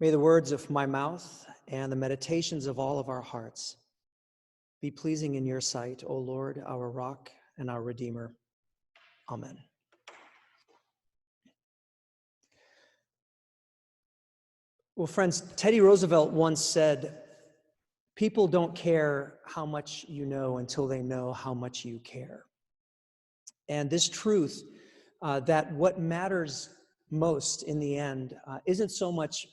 May the words of my mouth and the meditations of all of our hearts be pleasing in your sight, O Lord, our rock and our Redeemer. Amen. Well, friends, Teddy Roosevelt once said, "People don't care how much you know until they know how much you care." And this truth that what matters most in the end isn't so much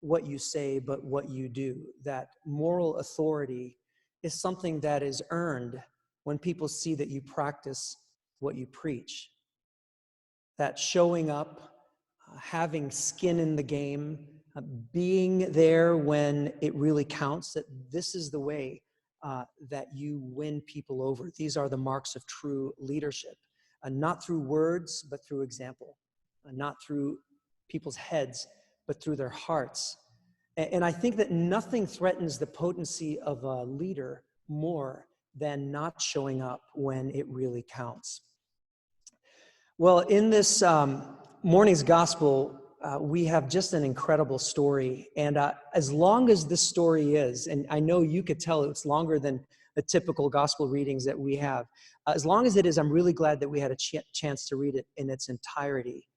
what you say, but what you do. That moral authority is something that is earned when people see that you practice what you preach. That showing up, having skin in the game, being there when it really counts, that this is the way that you win people over. These are the marks of true leadership. Not through words, but through example. Not through people's heads, but through their hearts. And I think that nothing threatens the potency of a leader more than not showing up when it really counts. Well, in this morning's gospel, we have just an incredible story. And as long as this story is, and I know you could tell it's longer than the typical gospel readings that we have, as long as it is, I'm really glad that we had a chance to read it in its entirety.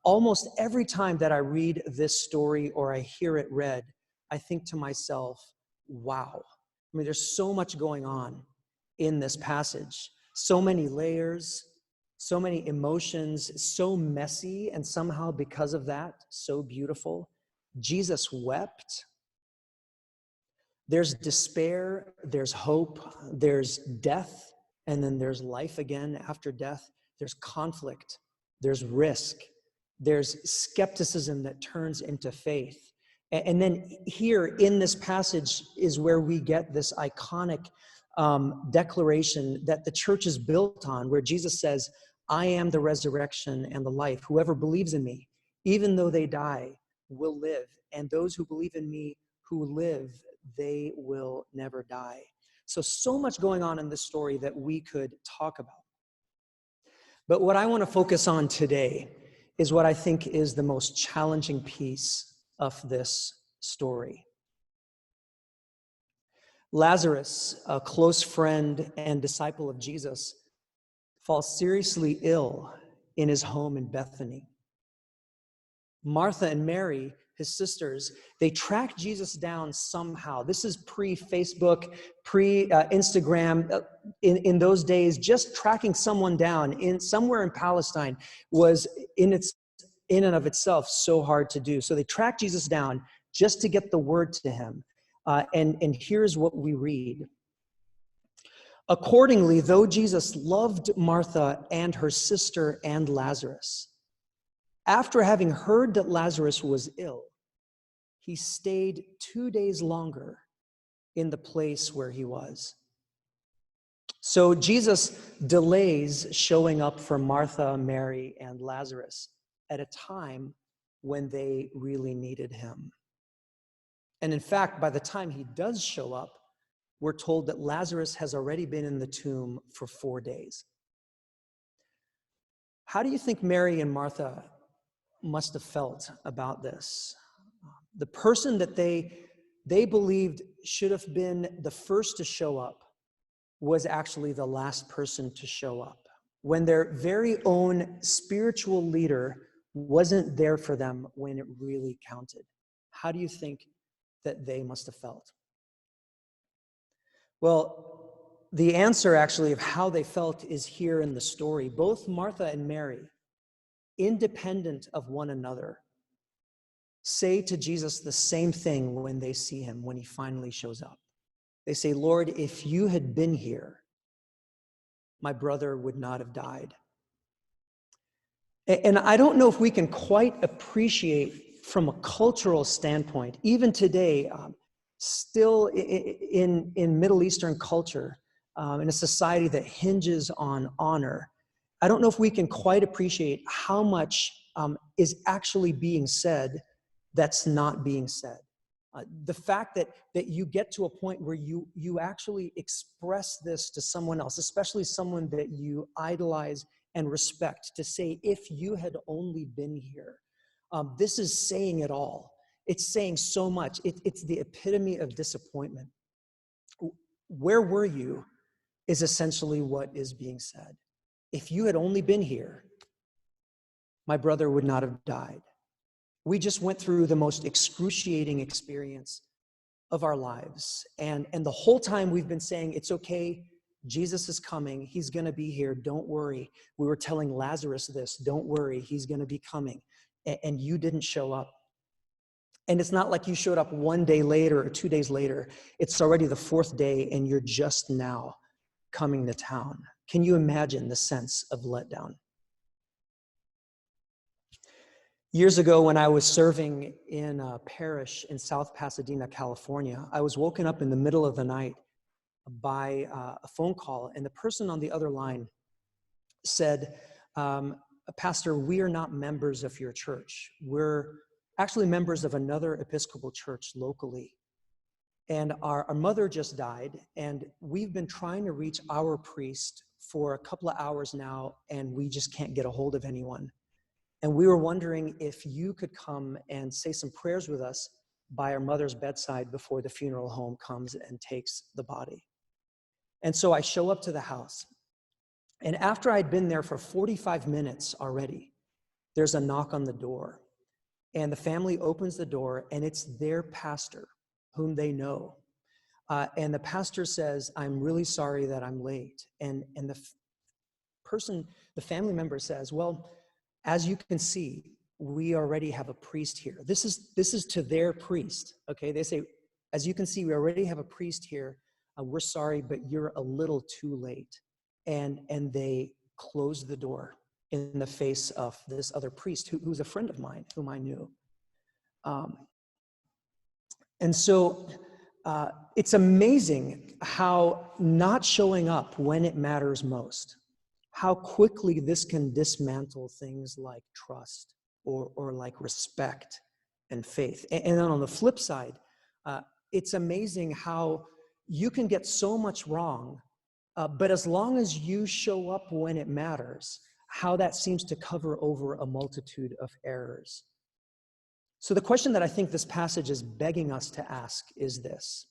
Almost every time that I read this story or I hear it read, I think to myself, wow. I mean, there's so much going on in this passage. So many layers, so many emotions, so messy, and somehow because of that, so beautiful. Jesus wept. There's despair, there's hope, there's death, and then there's life again after death. There's conflict, there's risk, there's skepticism that turns into faith. And then here in this passage is where we get this iconic declaration that the church is built on, where Jesus says, "I am the resurrection and the life. Whoever believes in me, even though they die, will live. And those who believe in me who live, they will never die." So much going on in this story that we could talk about. But what I want to focus on today is what I think is the most challenging piece of this story. Lazarus, a close friend and disciple of Jesus, falls seriously ill in his home in Bethany. Martha and Mary, his sisters, they track Jesus down somehow. This is pre-Facebook, pre-Instagram. In those days, just tracking someone down somewhere in Palestine was in and of itself so hard to do. So they track Jesus down just to get the word to him. And here's what we read. Accordingly, though Jesus loved Martha and her sister and Lazarus, after having heard that Lazarus was ill, he stayed 2 days longer in the place where he was. So Jesus delays showing up for Martha, Mary, and Lazarus at a time when they really needed him. And in fact, by the time he does show up, we're told that Lazarus has already been in the tomb for 4 days. How do you think Mary and Martha must have felt about this? The person that they believed should have been the first to show up was actually the last person to show up, when their very own spiritual leader wasn't there for them when it really counted. How do you think that they must have felt? Well, the answer actually of how they felt is here in the story. Both Martha and Mary, independent of one another, say to Jesus the same thing when they see him, when he finally shows up. They say, "Lord, if you had been here, my brother would not have died." And I don't know if we can quite appreciate from a cultural standpoint, even today, still in Middle Eastern culture, in a society that hinges on honor, I don't know if we can quite appreciate how much is actually being said that's not being said. The fact that you get to a point where you actually express this to someone else, especially someone that you idolize and respect, to say, "If you had only been here." This is saying it all. It's saying so much. It's the epitome of disappointment. Where were you is essentially what is being said. If you had only been here, my brother would not have died. We just went through the most excruciating experience of our lives. And the whole time we've been saying, it's okay, Jesus is coming, he's gonna be here, don't worry. We were telling Lazarus this, don't worry, he's gonna be coming. And you didn't show up. And it's not like you showed up 1 day later or 2 days later. It's already the 4th day and you're just now coming to town. Can you imagine the sense of letdown? Years ago, when I was serving in a parish in South Pasadena, California, I was woken up in the middle of the night by a phone call, and the person on the other line said, Pastor, we are not members of your church. We're actually members of another Episcopal church locally. And our mother just died, and we've been trying to reach our priest for a couple of hours now, and we just can't get a hold of anyone. And we were wondering if you could come and say some prayers with us by our mother's bedside before the funeral home comes and takes the body. And so I show up to the house. And after I'd been there for 45 minutes already, there's a knock on the door. And the family opens the door, and it's their pastor, whom they know. And the pastor says, I'm really sorry that I'm late. And the family member says, well, as you can see, we already have a priest here. This is to their priest, okay? They say, as you can see, we already have a priest here. We're sorry, but you're a little too late. And they closed the door in the face of this other priest who's a friend of mine, whom I knew. And so it's amazing how not showing up when it matters most, how quickly this can dismantle things like trust or like respect and faith. And then on the flip side, it's amazing how you can get so much wrong, but as long as you show up when it matters, how that seems to cover over a multitude of errors. So the question that I think this passage is begging us to ask is this: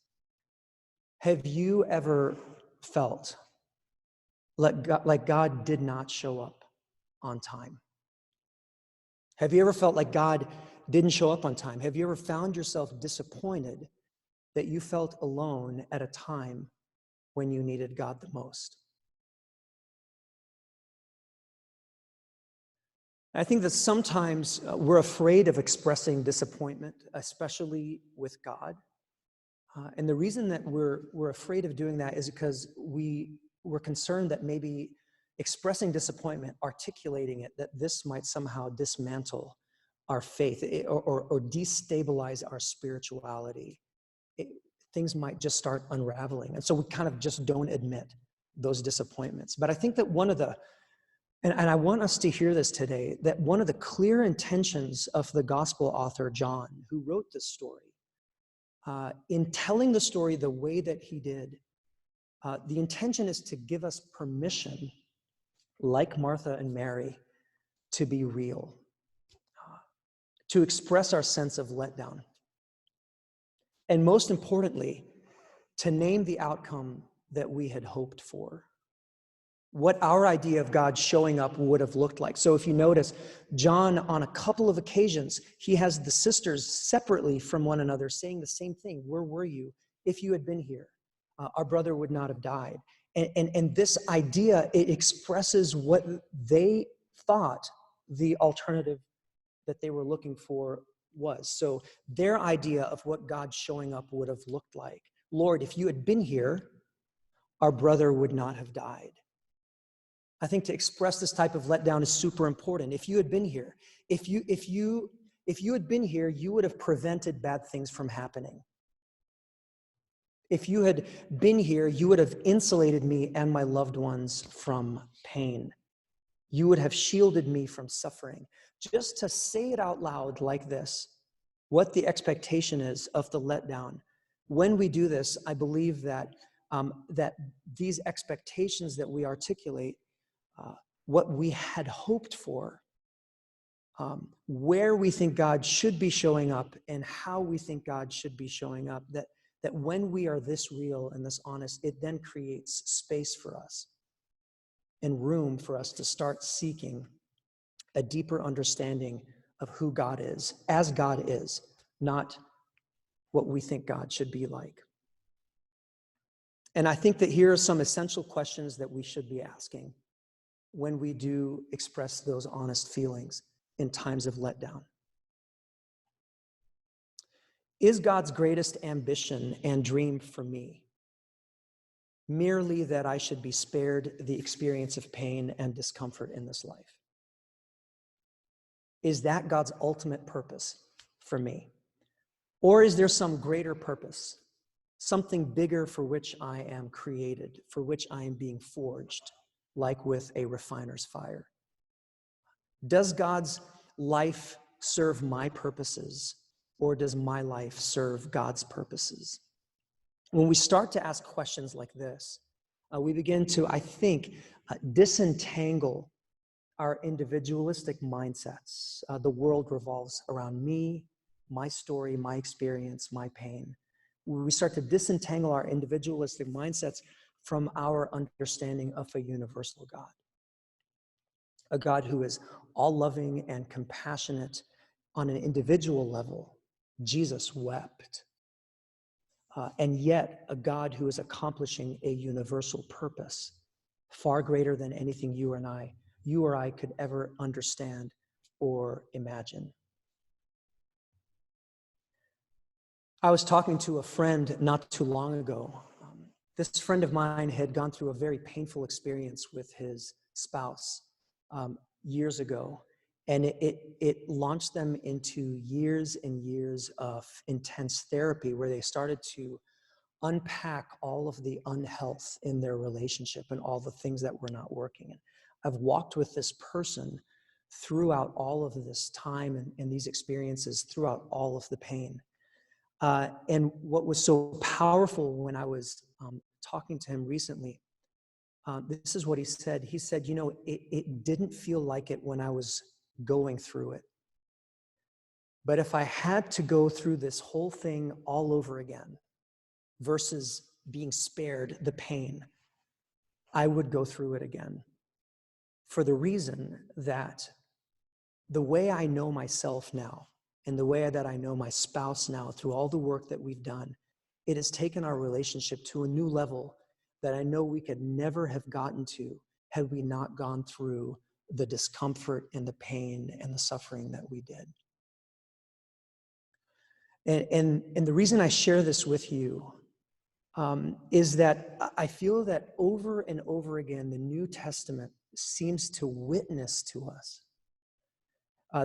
have you ever felt like God did not show up on time? Have you ever felt like God didn't show up on time? Have you ever found yourself disappointed that you felt alone at a time when you needed God the most? I think that sometimes we're afraid of expressing disappointment, especially with God. And the reason that we're afraid of doing that is because we're concerned that maybe expressing disappointment, articulating it, that this might somehow dismantle our faith or destabilize our spirituality. Things might just start unraveling. And so we kind of just don't admit those disappointments. But I think that and I want us to hear this today, that one of the clear intentions of the gospel author, John, who wrote this story, in telling the story the way that he did, the intention is to give us permission, like Martha and Mary, to be real, to express our sense of letdown, and most importantly, to name the outcome that we had hoped for, what our idea of God showing up would have looked like. So if you notice, John, on a couple of occasions, he has the sisters separately from one another saying the same thing. Where were you? If you had been here, our brother would not have died. And this idea, it expresses what they thought the alternative that they were looking for was. So their idea of what God showing up would have looked like. Lord, if you had been here, our brother would not have died. I think to express this type of letdown is super important. If you had been here, if you had been here, you would have prevented bad things from happening. If you had been here, you would have insulated me and my loved ones from pain. You would have shielded me from suffering. Just to say it out loud like this, what the expectation is of the letdown. When we do this, I believe that these expectations that we articulate, what we had hoped for, where we think God should be showing up and how we think God should be showing up, that when we are this real and this honest, it then creates space for us and room for us to start seeking a deeper understanding of who God is, as God is, not what we think God should be like. And I think that here are some essential questions that we should be asking when we do express those honest feelings in times of letdown. Is God's greatest ambition and dream for me merely that I should be spared the experience of pain and discomfort in this life? Is that God's ultimate purpose for me? Or is there some greater purpose, something bigger for which I am created, for which I am being forged, like with a refiner's fire? Does God's life serve my purposes, or does my life serve God's purposes? When we start to ask questions like this, we begin to, I think, disentangle our individualistic mindsets. The world revolves around me, my story, my experience, my pain. We start to disentangle our individualistic mindsets from our understanding of a universal God. A God who is all-loving and compassionate on an individual level. Jesus wept. And yet, a God who is accomplishing a universal purpose, far greater than anything you or I could ever understand or imagine. I was talking to a friend not too long ago. This friend of mine had gone through a very painful experience with his spouse years ago, and it launched them into years and years of intense therapy where they started to unpack all of the unhealth in their relationship and all the things that were not working. And I've walked with this person throughout all of this time and these experiences, throughout all of the pain. And what was so powerful when I was talking to him recently, this is what he said. He said, it didn't feel like it when I was going through it. But if I had to go through this whole thing all over again versus being spared the pain, I would go through it again. For the reason that the way I know myself now and the way that I know my spouse now through all the work that we've done, it has taken our relationship to a new level that I know we could never have gotten to had we not gone through the discomfort and the pain and the suffering that we did. And the reason I share this with you is that I feel that over and over again, the New Testament seems to witness to us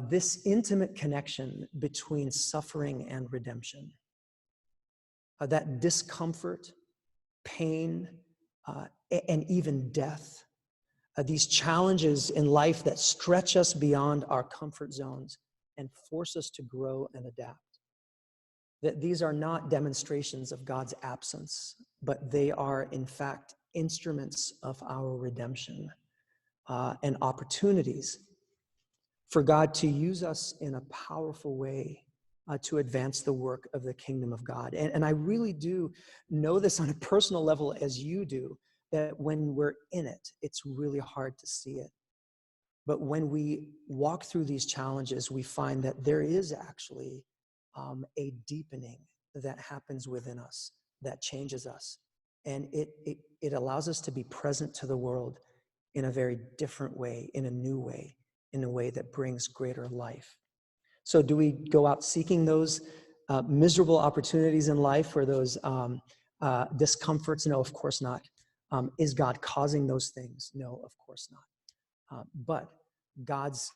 this intimate connection between suffering and redemption. That discomfort, pain, and even death. These challenges in life that stretch us beyond our comfort zones and force us to grow and adapt. That these are not demonstrations of God's absence, but they are, in fact, instruments of our redemption and opportunities for God to use us in a powerful way to advance the work of the kingdom of God. And I really do know this on a personal level as you do, that when we're in it, it's really hard to see it. But when we walk through these challenges, we find that there is actually a deepening that happens within us that changes us. And it allows us to be present to the world in a very different way, in a new way, in a way that brings greater life. So do we go out seeking those miserable opportunities in life or those discomforts? No, of course not. Is God causing those things? No, of course not. But God's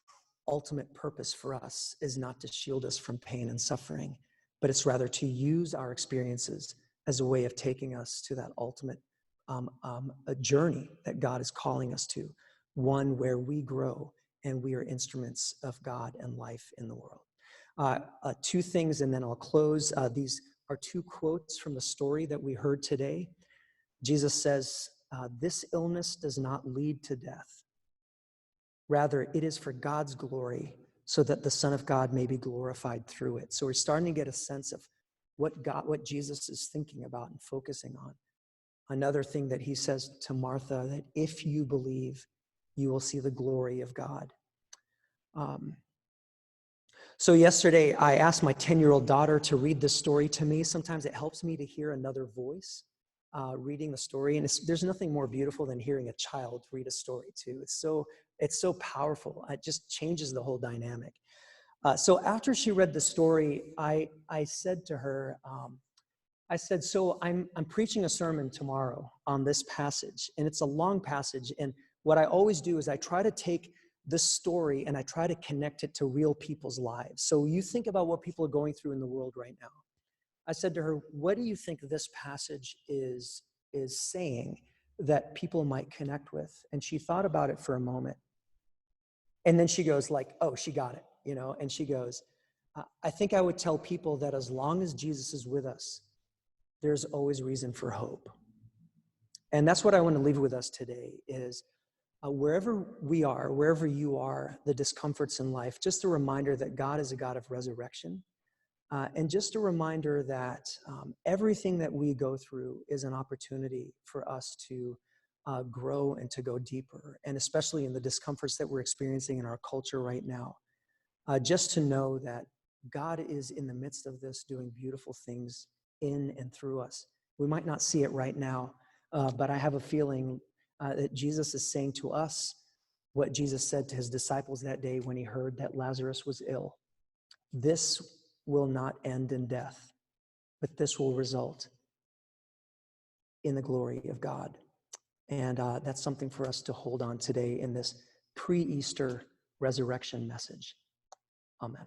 ultimate purpose for us is not to shield us from pain and suffering, but it's rather to use our experiences as a way of taking us to that ultimate a journey that God is calling us to, one where we grow and we are instruments of God and life in the world. Two things, and then I'll close. These are two quotes from the story that we heard today. Jesus says, this illness does not lead to death. Rather, it is for God's glory so that the Son of God may be glorified through it. So we're starting to get a sense of what Jesus is thinking about and focusing on. Another thing that he says to Martha, that if you believe, you will see the glory of God. So yesterday, I asked my 10-year-old daughter to read this story to me. Sometimes it helps me to hear another voice reading the story. And there's nothing more beautiful than hearing a child read a story too. It's so powerful. It just changes the whole dynamic. So after she read the story, I said to her, I said, so I'm preaching a sermon tomorrow on this passage, and it's a long passage. And what I always do is I try to take this story and I try to connect it to real people's lives. So you think about what people are going through in the world right now. I said to her, what do you think this passage is saying that people might connect with? And she thought about it for a moment. And then she goes like, oh, she got it, and she goes, I think I would tell people that as long as Jesus is with us, there's always reason for hope. And that's what I want to leave with us today is wherever we are, wherever you are, the discomforts in life, just a reminder that God is a God of resurrection. And just a reminder that everything that we go through is an opportunity for us to grow and to go deeper, and especially in the discomforts that we're experiencing in our culture right now. Just to know that God is in the midst of this doing beautiful things in and through us. We might not see it right now, but I have a feeling that Jesus is saying to us what Jesus said to his disciples that day when he heard that Lazarus was ill. This will not end in death, but this will result in the glory of God. And that's something for us to hold on today in this pre-Easter resurrection message. Amen.